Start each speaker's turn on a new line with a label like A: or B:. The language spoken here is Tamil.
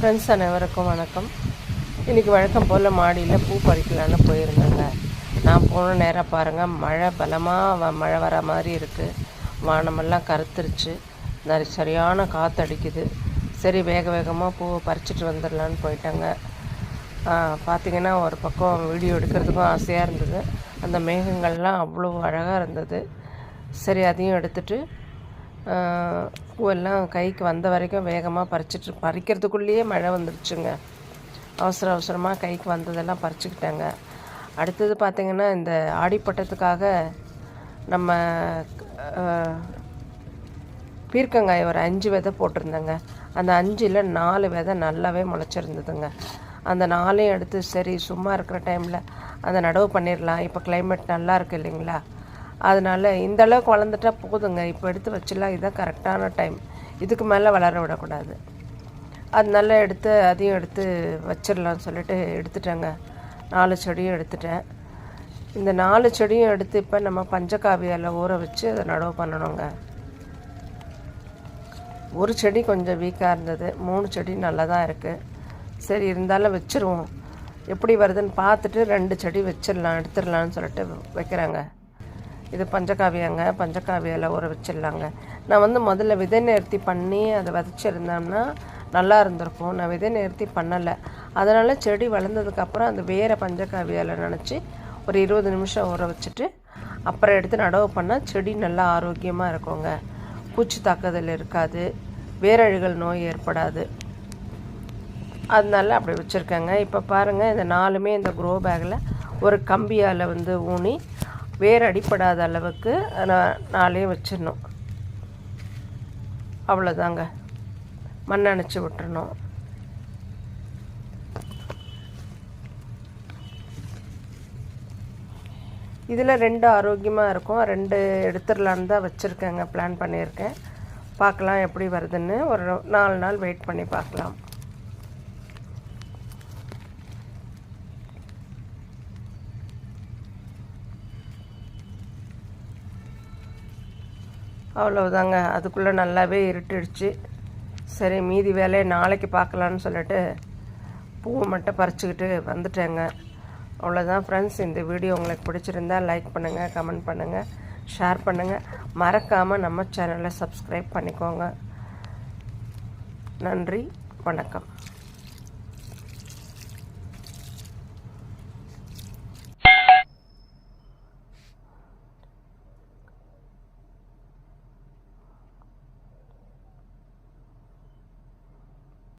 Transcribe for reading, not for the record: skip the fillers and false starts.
A: ஃப்ரெண்ட்ஸ் அனைவருக்கும் வணக்கம். இன்றைக்கி வழக்கம் போல் மாடியில் பூ பறிக்கலான்னு போயிருந்தேங்க. நான் போன நேரம் பாருங்கள், மழை பலமாக மழை வர மாதிரி இருக்குது. வானமெல்லாம் கருத்துருச்சு, சரியான காற்றடிக்குது. சரி, வேக வேகமாக பூவை பறிச்சிட்டு வந்துடலான்னு போயிட்டாங்க. பார்த்திங்கன்னா ஒரு பக்கம் வீடியோ எடுக்கிறதுக்கும் ஆசையாக இருந்தது. அந்த மேகங்கள்லாம் அவ்வளோ அழகாக இருந்தது. சரி, அதையும் எடுத்துகிட்டு பூவெல்லாம் கைக்கு வந்த வரைக்கும் வேகமாக பறிக்கிறதுக்குள்ளேயே மழை வந்துடுச்சுங்க. அவசரமாக கைக்கு வந்ததெல்லாம் பறிச்சுக்கிட்டாங்க. அடுத்தது பார்த்திங்கன்னா, இந்த ஆடிப்பட்டத்துக்காக நம்ம பீர்க்கங்காய் ஒரு 5 விதை போட்டிருந்தேங்க. அந்த 5ல் 4 விதை நல்லாவே முளைச்சிருந்ததுங்க. அந்த 4ஐயும் எடுத்து சரி சும்மா இருக்கிற டைமில் அந்த நடவு பண்ணிடலாம். இப்போ கிளைமேட் நல்லா இருக்குது இல்லைங்களா, அதனால் இந்த அளவுக்கு வளர்ந்துட்டா போதுங்க. இப்போ எடுத்து வச்சிடலாம், இதுதான் கரெக்டான டைம். இதுக்கு மேலே வளர விடக்கூடாது. அதனால அதையும் எடுத்து வச்சிடலான்னு சொல்லிட்டு எடுத்துட்டேங்க. 4 செடியும் எடுத்துட்டேன். இந்த 4 செடியும் எடுத்து இப்போ நம்ம பஞ்சகாவியால் ஊற வச்சு அதை நடவு பண்ணணுங்க. ஒரு செடி கொஞ்சம் வீக்காக இருந்தது, 3 செடி நல்லா தான் இருக்குது. சரி, இருந்தாலும் வச்சுருவோம், எப்படி வருதுன்னு பார்த்துட்டு 2 செடி எடுத்துடலான்னு சொல்லிட்டு வைக்கிறாங்க. இது பஞ்சகாவியாங்க. பஞ்சகாவியால் ஊற வச்சிடலாங்க. நான் முதல்ல விதை நேர்த்தி பண்ணி அதை விதைச்சிருந்தோம்னா நல்லா இருந்திருக்கும். நான் விதை நேர்த்தி பண்ணலை. அதனால் செடி வளர்ந்ததுக்கப்புறம் அந்த வேறு பஞ்சகாவியால் நினச்சி ஒரு 20 நிமிஷம் ஊற வச்சுட்டு அப்புறம் எடுத்து நடவு பண்ணால் செடி நல்லா ஆரோக்கியமாக இருக்குங்க. பூச்சி தாக்குதல் இருக்காது, வேரழுகல் நோய் ஏற்படாது. அதனால அப்படி வச்சுருக்கேங்க. இப்போ பாருங்கள், இந்த 4மே இந்த க்ரோ பேக்கில் ஒரு கம்பியால் ஊனி வேர் அடிப்படாத அளவுக்கு 4ஐயும் வச்சிடணும். அவ்வளோதாங்க, மண் அணைச்சி விட்டுறணும். இதில் 2 ஆரோக்கியமாக இருக்கும். 2 எடுத்துடலான்னு தான் வச்சுருக்கேங்க, பிளான் பண்ணியிருக்கேன். பார்க்கலாம் எப்படி வருதுன்னு. ஒரு 4 நாள் வெயிட் பண்ணி பார்க்கலாம். அவ்வளவுதாங்க. அதுக்குள்ளே நல்லாவே இருட்டிடுச்சு. சரி, மீதி வேலையை நாளைக்கு பார்க்கலான்னு சொல்லிட்டு பூவை மட்டும் பறிச்சுக்கிட்டு வந்துட்டேங்க. அவ்வளோதான் ஃப்ரெண்ட்ஸ். இந்த வீடியோ உங்களுக்கு பிடிச்சிருந்தால் லைக் பண்ணுங்கள், கமெண்ட் பண்ணுங்கள், ஷேர் பண்ணுங்கள். மறக்காமல் நம்ம சேனலை சப்ஸ்கிரைப் பண்ணிக்கோங்க. நன்றி, வணக்கம்.